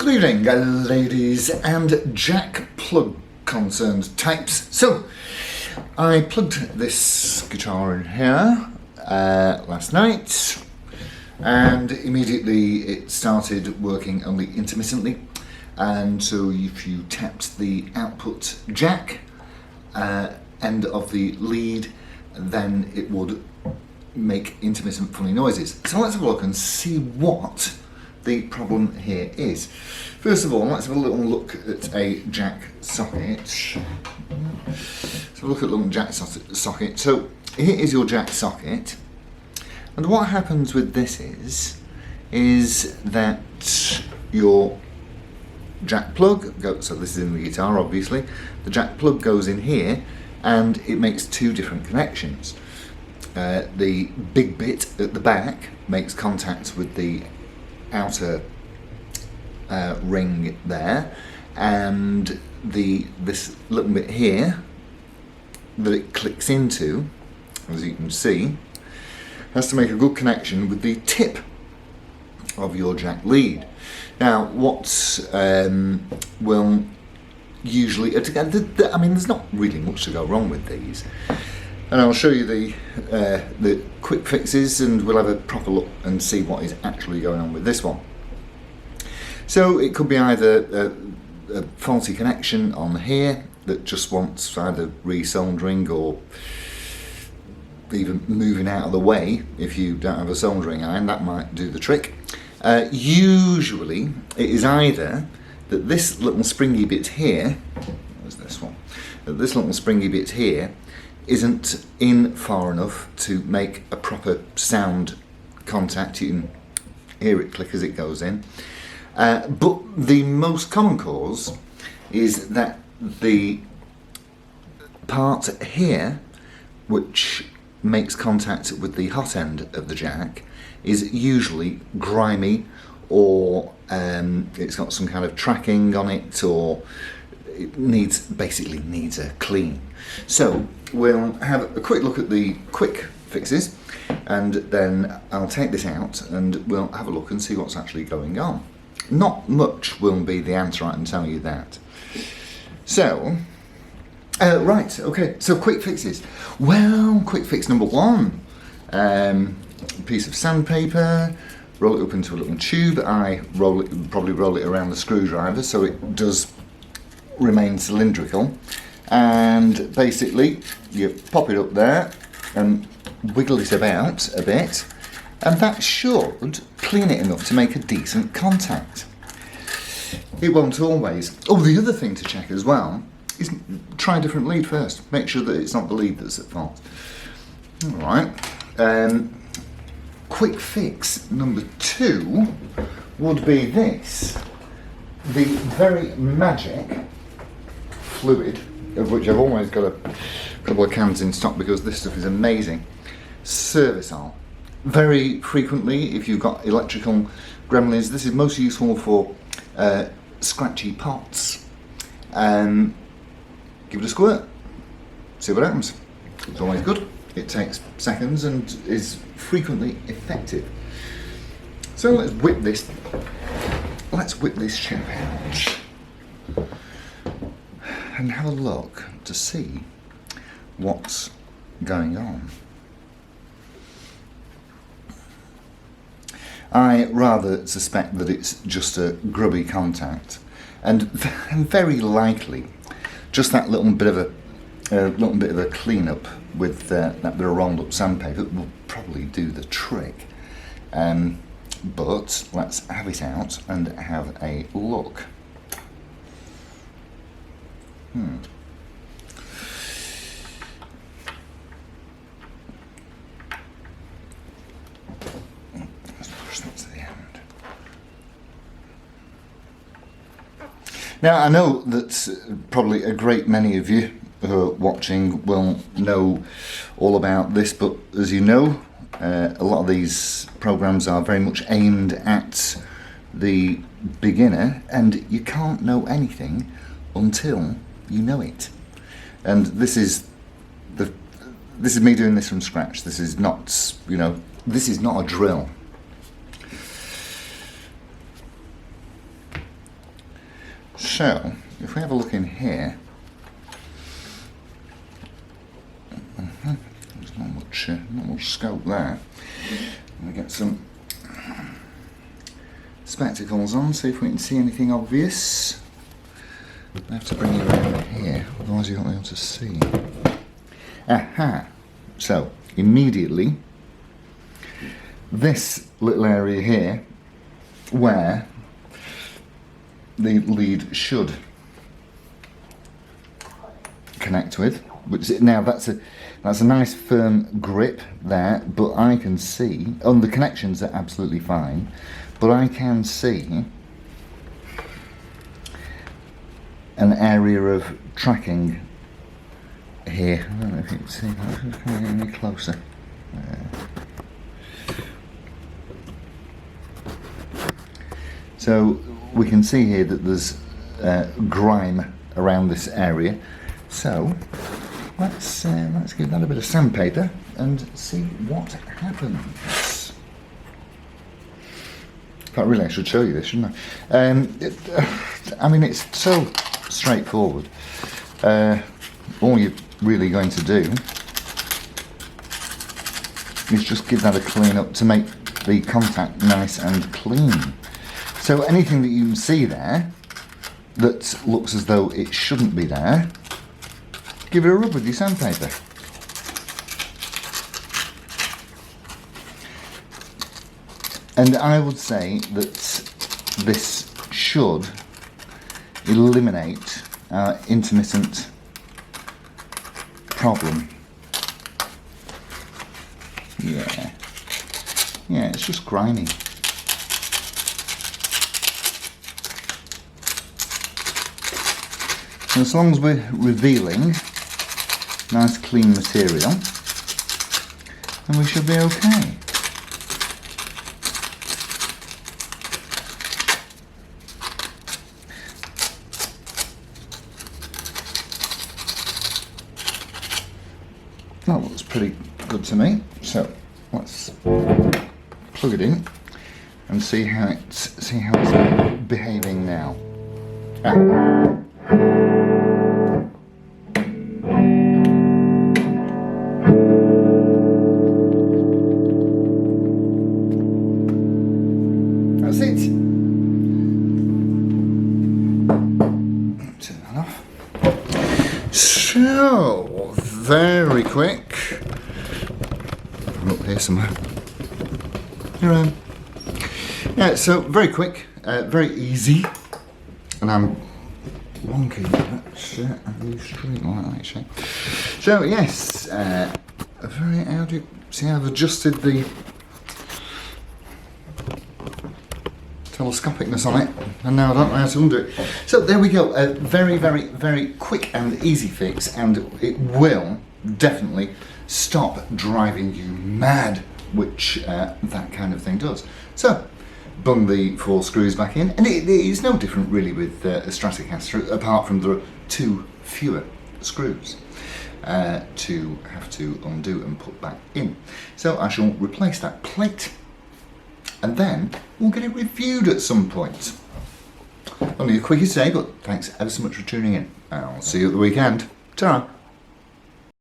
Good evening, ladies and jack plug concerned types. So, I plugged this guitar in here last night, and immediately it started working only intermittently. And so if you tapped the output jack end of the lead, then it would make intermittent funny noises. So let's have a look and see what the problem here is. First of all, let's have a little look at a jack socket. Let's have a look at a little jack socket. So here is your jack socket, and what happens with this is that your jack plug goes, so this is in the guitar obviously, the jack plug goes in here and it makes two different connections. The big bit at the back makes contact with the outer ring there, and this little bit here that it clicks into, as you can see, has to make a good connection with the tip of your jack lead. Now what will usually, I mean, there's not really much to go wrong with these, and I'll show you the quick fixes, and we'll have a proper look and see what is actually going on with this one. So it could be either a faulty connection on here that just wants either resoldering or even moving out of the way. If you don't have a soldering iron, that might do the trick. Usually it is either that this little springy bit here, where's this one? That this little springy bit here isn't in far enough to make a proper sound contact. You can hear it click as it goes in. But the most common cause is that the part here, which makes contact with the hot end of the jack, is usually grimy, or it's got some kind of tracking on it, or it basically needs a clean. So we'll have a quick look at the quick fixes, and then I'll take this out and we'll have a look and see what's actually going on. Not much will be the answer, I can tell you that. So right, okay, so quick fixes. Well, quick fix number one, piece of sandpaper, roll it up into a little tube. I probably roll it around the screwdriver so it does remain cylindrical, and basically you pop it up there and wiggle it about a bit, and that should clean it enough to make a decent contact. It won't always. Oh, the other thing to check as well is try a different lead first. Make sure that it's not the lead that's at fault. Alright, quick fix number two would be this, the very magic fluid, of which I've always got a couple of cans in stock because this stuff is amazing. Servicol. Very frequently, if you've got electrical gremlins, this is most useful for scratchy pots. Give it a squirt, see what happens. It's always good. It takes seconds and is frequently effective. So let's whip this chap out and have a look to see what's going on. I rather suspect that it's just a grubby contact, and very likely just that little bit of a clean-up with that bit of rolled up sandpaper will probably do the trick. But let's have it out and have a look. Let's push that to the end. Now, I know that probably a great many of you who are watching will know all about this, but as you know, a lot of these programs are very much aimed at the beginner, and you can't know anything until you know it. And this is me doing this from scratch. This is not, this is not a drill. So, if we have a look in here, there's not much scope there. We get some spectacles on, see if we can see anything obvious. I have to bring you around here, otherwise you won't be able to see. Aha! So, immediately, this little area here, where the lead should connect with, which now that's a nice firm grip there, but I can see, the connections are absolutely fine, but I can see an area of tracking here. I don't know if you can see that. Can I get any closer? So we can see here that there's grime around this area. So let's give that a bit of sandpaper and see what happens. In fact, really, I should show you this, shouldn't I? I mean, it's so straightforward. All you're really going to do is just give that a clean up to make the contact nice and clean. So anything that you can see there that looks as though it shouldn't be there, give it a rub with your sandpaper. And I would say that this should eliminate our intermittent problem. Yeah, it's just grimy. And as long as we're revealing nice clean material, then we should be okay. That looks pretty good to me. So let's plug it in and see how it's behaving now. That's it. Turn that off. So, very quick. I'm up here somewhere. Here. Yeah, so very quick, very easy, and I'm wonky. That's a new street light actually. So yes, how do you see? I've adjusted the telescopicness on it, and now I don't know how to undo it. So there we go. A very, very, very quick and easy fix, and it will definitely stop driving you mad, which that kind of thing does. So, bung the 4 screws back in, and it is no different really with a Stratocaster, apart from there are 2 fewer screws to have to undo and put back in. So I shall replace that plate, and then we'll get it reviewed at some point. Only a quickie today, but thanks ever so much for tuning in. I'll see you at the weekend. Ta-ra!